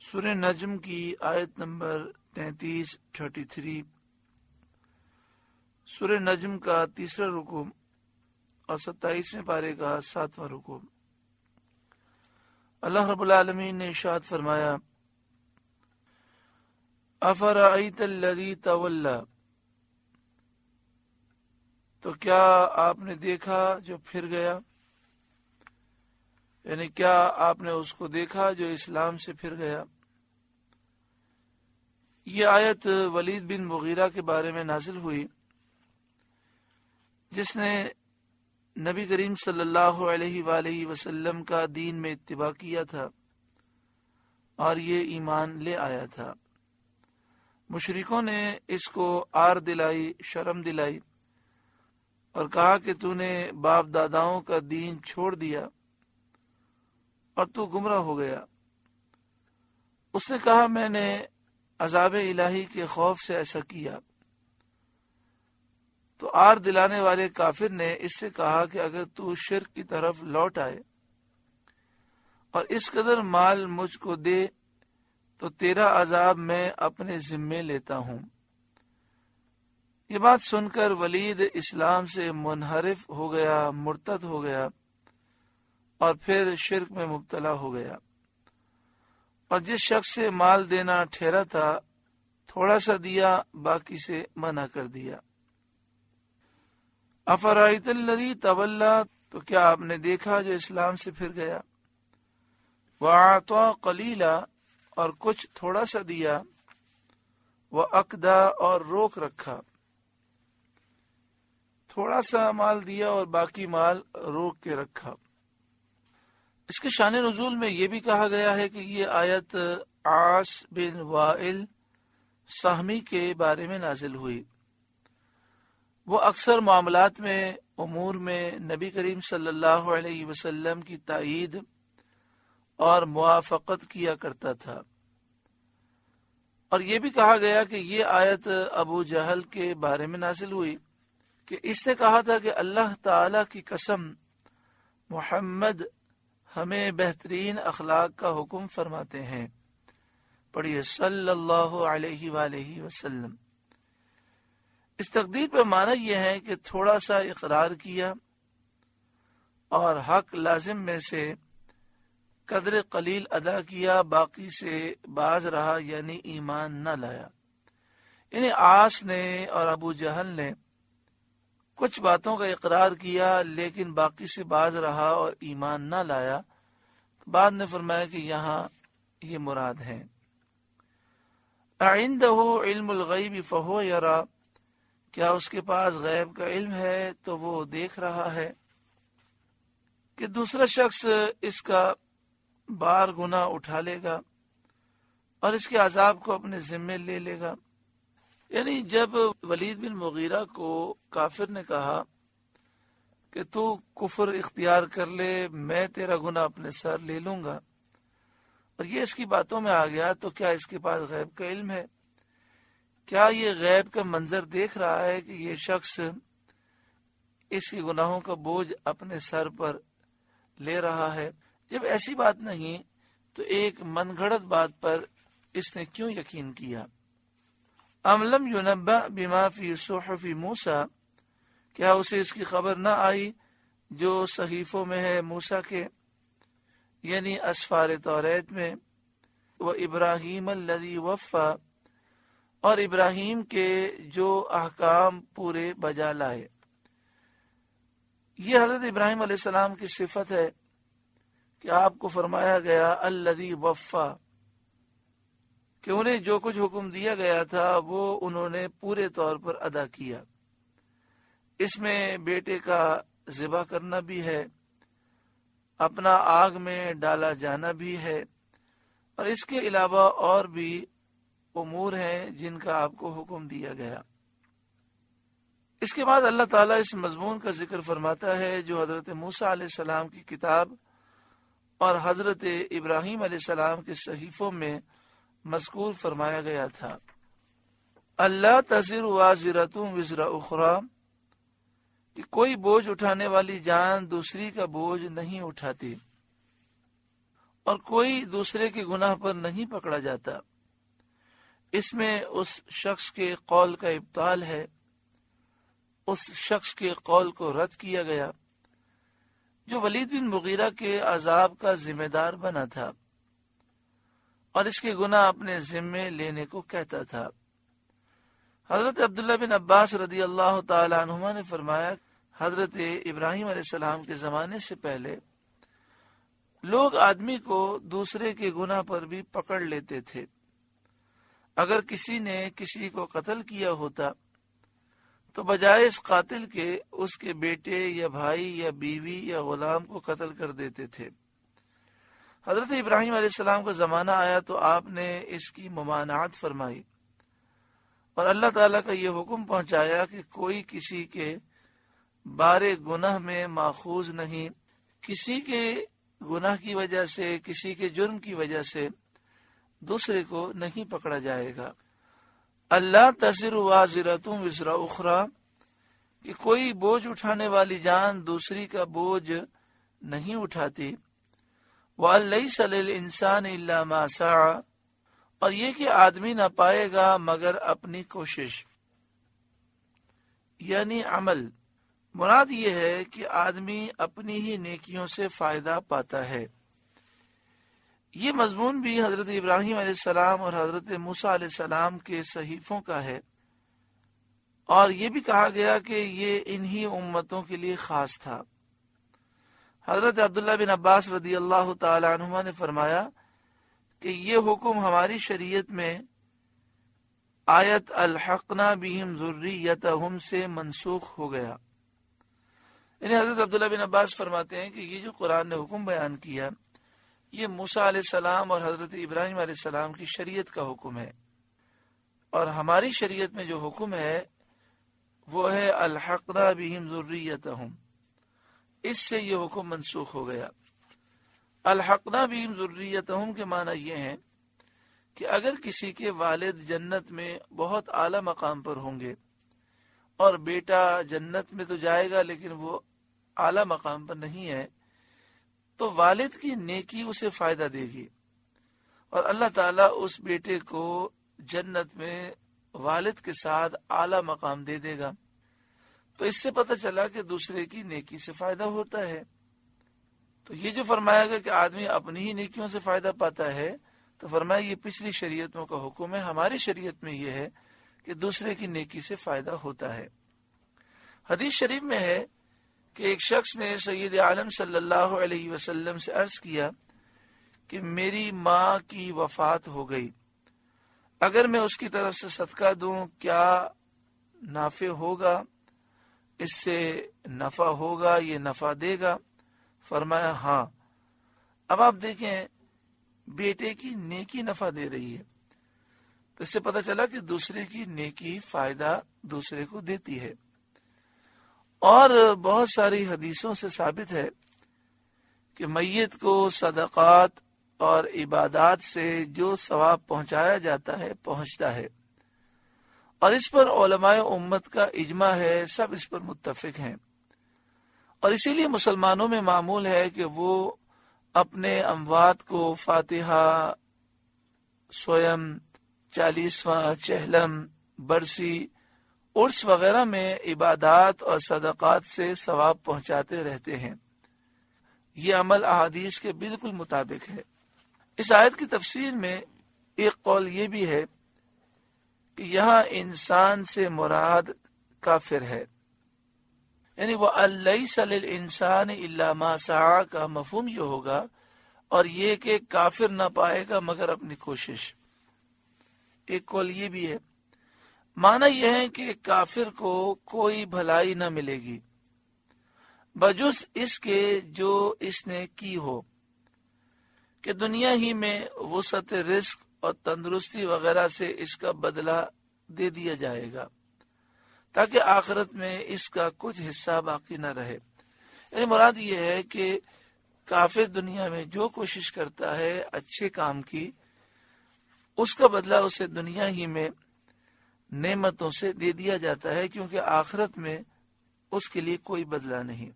سورہ نجم کی آیت نمبر 33 سورہ نجم کا تیسرا رکوع اور 27ویں پارے کا 7واں رکوع۔ اللہ رب العالمین نے ارشاد فرمایا، افرأیت الذی تولی، تو کیا آپ نے دیکھا جو پھر گیا، یعنی کیا آپ نے اس کو دیکھا جو اسلام سے پھر گیا۔ یہ آیت ولید بن مغیرہ کے بارے میں نازل ہوئی، جس نے نبی کریم صلی اللہ علیہ وآلہ وسلم کا دین میں اتباع کیا تھا اور یہ ایمان لے آیا تھا۔ مشرکوں نے اس کو آر دلائی، شرم دلائی اور کہا کہ تو نے باپ داداؤں کا دین چھوڑ دیا اور تو گمراہ ہو گیا۔ اس نے کہا، میں نے عذاب الہی کے خوف سے ایسا کیا۔ تو آر دلانے والے کافر نے اس سے کہا کہ اگر تو شرک کی طرف لوٹ آئے اور اس قدر مال مجھ کو دے تو تیرا عذاب میں اپنے ذمے لیتا ہوں۔ یہ بات سن کر ولید اسلام سے منحرف ہو گیا، مرتد ہو گیا اور پھر شرک میں مبتلا ہو گیا، اور جس شخص سے مال دینا ٹھہرا تھا تھوڑا سا دیا، باقی سے منع کر دیا۔ افرأیت الذی تولی، تو کیا آپ نے دیکھا جو اسلام سے پھر گیا، وَأَعْطَى قَلِيلًا، اور کچھ تھوڑا سا دیا، وَأَكْدَى، اور روک رکھا، تھوڑا سا مال دیا اور باقی مال روک کے رکھا۔ اس کے شان نزول میں یہ بھی کہا گیا ہے کہ یہ آیت عاص بن وائل سہمی کے بارے میں نازل ہوئی۔ وہ اکثر معاملات میں، امور میں نبی کریم صلی اللہ علیہ وسلم کی تائید اور موافقت کیا کرتا تھا۔ اور یہ بھی کہا گیا کہ یہ آیت ابو جہل کے بارے میں نازل ہوئی کہ اس نے کہا تھا کہ اللہ تعالی کی قسم، محمد ہمیں بہترین اخلاق کا حکم فرماتے ہیں۔ پڑھیے صلی اللہ علیہ وآلہ وسلم۔ اس تقدیر پر معنی یہ ہے کہ تھوڑا سا اقرار کیا اور حق لازم میں سے قدر قلیل ادا کیا، باقی سے باز رہا، یعنی ایمان نہ لایا۔ یعنی عاص نے اور ابو جہل نے کچھ باتوں کا اقرار کیا لیکن باقی سے باز رہا اور ایمان نہ لایا۔ بعد نے فرمایا کہ یہاں یہ مراد ہے۔ اعنده علم الغیب فہو یرا، کیا اس کے پاس غیب کا علم ہے تو وہ دیکھ رہا ہے کہ دوسرا شخص اس کا بار گناہ اٹھا لے گا اور اس کے عذاب کو اپنے ذمے لے لے گا۔ یعنی جب ولید بن مغیرہ کو کافر نے کہا کہ تو کفر اختیار کر لے، میں تیرا گناہ اپنے سر لے لوں گا، اور یہ اس کی باتوں میں آ گیا، تو کیا اس کے پاس غیب کا علم ہے؟ کیا یہ غیب کا منظر دیکھ رہا ہے کہ یہ شخص اس کے گناہوں کا بوجھ اپنے سر پر لے رہا ہے؟ جب ایسی بات نہیں تو ایک من گھڑت بات پر اس نے کیوں یقین کیا؟ ام لم ینبأ بما فی صحف موسیٰ، کیا اسے اس کی خبر نہ آئی جو صحیفوں میں ہے موسیٰ کے، یعنی اسفار توریت میں، وہ ابراہیم الذی وفا، اور ابراہیم کے جو احکام پورے بجا لائے۔ یہ حضرت ابراہیم علیہ السلام کی صفت ہے کہ آپ کو فرمایا گیا الذی وفا، کہ انہیں جو کچھ حکم دیا گیا تھا وہ انہوں نے پورے طور پر ادا کیا۔ اس میں بیٹے کا ذبح کرنا بھی ہے، اپنا آگ میں ڈالا جانا بھی ہے، اور اس کے علاوہ اور بھی امور ہیں جن کا آپ کو حکم دیا گیا۔ اس کے بعد اللہ تعالیٰ اس مضمون کا ذکر فرماتا ہے جو حضرت موسیٰ علیہ السلام کی کتاب اور حضرت ابراہیم علیہ السلام کے صحیفوں میں مذکور فرمایا گیا تھا۔ اللہ تزر وازرۃ وزر اخری، کہ کوئی بوجھ اٹھانے والی جان دوسری کا بوجھ نہیں اٹھاتی، اور کوئی دوسرے کے گناہ پر نہیں پکڑا جاتا۔ اس میں اس شخص کے قول کا ابطال ہے، اس شخص کے قول کو رد کیا گیا جو ولید بن مغیرہ کے عذاب کا ذمہ دار بنا تھا اور اس کے گناہ اپنے ذمے لینے کو کہتا تھا۔ حضرت عبداللہ بن عباس رضی اللہ تعالی عنہما نے فرمایا، حضرت ابراہیم علیہ السلام کے زمانے سے پہلے لوگ آدمی کو دوسرے کے گناہ پر بھی پکڑ لیتے تھے۔ اگر کسی نے کسی کو قتل کیا ہوتا تو بجائے اس قاتل کے اس کے بیٹے یا بھائی یا بیوی یا غلام کو قتل کر دیتے تھے۔ حضرت ابراہیم علیہ السلام کا زمانہ آیا تو آپ نے اس کی ممانعت فرمائی اور اللہ تعالیٰ کا یہ حکم پہنچایا کہ کوئی کسی کے بارے گناہ میں ماخوذ نہیں، کسی کے گناہ کی وجہ سے، کسی کے جرم کی وجہ سے دوسرے کو نہیں پکڑا جائے گا۔ اللہ تزر وازرۃ وزر اخری، کہ کوئی بوجھ اٹھانے والی جان دوسری کا بوجھ نہیں اٹھاتی۔ وَلَيْسَ لِلْإِنسَانِ إِلَّا مَا سَعَى، اور یہ کہ آدمی نہ پائے گا مگر اپنی کوشش یعنی عمل۔ مراد یہ ہے کہ آدمی اپنی ہی نیکیوں سے فائدہ پاتا ہے۔ یہ مضمون بھی حضرت ابراہیم علیہ السلام اور حضرت موسیٰ علیہ السلام کے صحیفوں کا ہے، اور یہ بھی کہا گیا کہ یہ انہی امتوں کے لیے خاص تھا۔ حضرت عبداللہ بن عباس رضی اللہ تعالی عنہما نے فرمایا کہ یہ حکم ہماری شریعت میں آیت الحقنا بہم ذریتہم سے منسوخ ہو گیا۔ یعنی حضرت عبداللہ بن عباس فرماتے ہیں کہ یہ جو قرآن نے حکم بیان کیا یہ موسیٰ علیہ السلام اور حضرت ابراہیم علیہ السلام کی شریعت کا حکم ہے، اور ہماری شریعت میں جو حکم ہے وہ ہے الحقنا بہم ذریتہم، اس سے یہ حکم منسوخ ہو گیا۔ الحقنا بہم ذریتہم کے معنی یہ ہیں کہ اگر کسی کے والد جنت میں بہت اعلیٰ مقام پر ہوں گے اور بیٹا جنت میں تو جائے گا لیکن وہ اعلیٰ مقام پر نہیں ہے، تو والد کی نیکی اسے فائدہ دے گی اور اللہ تعالیٰ اس بیٹے کو جنت میں والد کے ساتھ اعلیٰ مقام دے دے گا۔ تو اس سے پتہ چلا کہ دوسرے کی نیکی سے فائدہ ہوتا ہے۔ تو یہ جو فرمایا گیا کہ آدمی اپنی ہی نیکیوں سے فائدہ پاتا ہے، تو فرمایا یہ پچھلی شریعتوں کا حکم ہے، ہماری شریعت میں یہ ہے کہ دوسرے کی نیکی سے فائدہ ہوتا ہے۔ حدیث شریف میں ہے کہ ایک شخص نے سید عالم صلی اللہ علیہ وسلم سے عرض کیا کہ میری ماں کی وفات ہو گئی، اگر میں اس کی طرف سے صدقہ دوں کیا نافع ہوگا، اس سے نفع ہوگا، یہ نفع دے گا؟ فرمایا ہاں۔ اب آپ دیکھیں بیٹے کی نیکی نفع دے رہی ہے، تو اس سے پتہ چلا کہ دوسرے کی نیکی فائدہ دوسرے کو دیتی ہے۔ اور بہت ساری حدیثوں سے ثابت ہے کہ میت کو صدقات اور عبادات سے جو ثواب پہنچایا جاتا ہے پہنچتا ہے، اور اس پر علماء امت کا اجماع ہے، سب اس پر متفق ہیں۔ اور اسی لیے مسلمانوں میں معمول ہے کہ وہ اپنے اموات کو فاتحہ، سویم، 40واں، چہلم، برسی، عرس وغیرہ میں عبادات اور صدقات سے ثواب پہنچاتے رہتے ہیں۔ یہ عمل احادیث کے بالکل مطابق ہے۔ اس آیت کی تفسیر میں ایک قول یہ بھی ہے کہ یہاں انسان سے مراد کافر ہے، یعنی وہ لَيْسَ لِلْإِنسَانِ إِلَّا مَا سَعَى کا مفہوم یہ ہوگا، اور یہ کہ کافر نہ پائے گا مگر اپنی کوشش۔ ایک قول یہ بھی ہے، معنی یہ ہے کہ کافر کو کوئی بھلائی نہ ملے گی بجز اس کے جو اس نے کی ہو، کہ دنیا ہی میں وسعت رزق اور تندرستی وغیرہ سے اس کا بدلہ دے دیا جائے گا، تاکہ آخرت میں اس کا کچھ حصہ باقی نہ رہے۔ یعنی مراد یہ ہے کہ کافر دنیا میں جو کوشش کرتا ہے اچھے کام کی، اس کا بدلہ اسے دنیا ہی میں نعمتوں سے دے دیا جاتا ہے، کیونکہ آخرت میں اس کے لیے کوئی بدلہ نہیں۔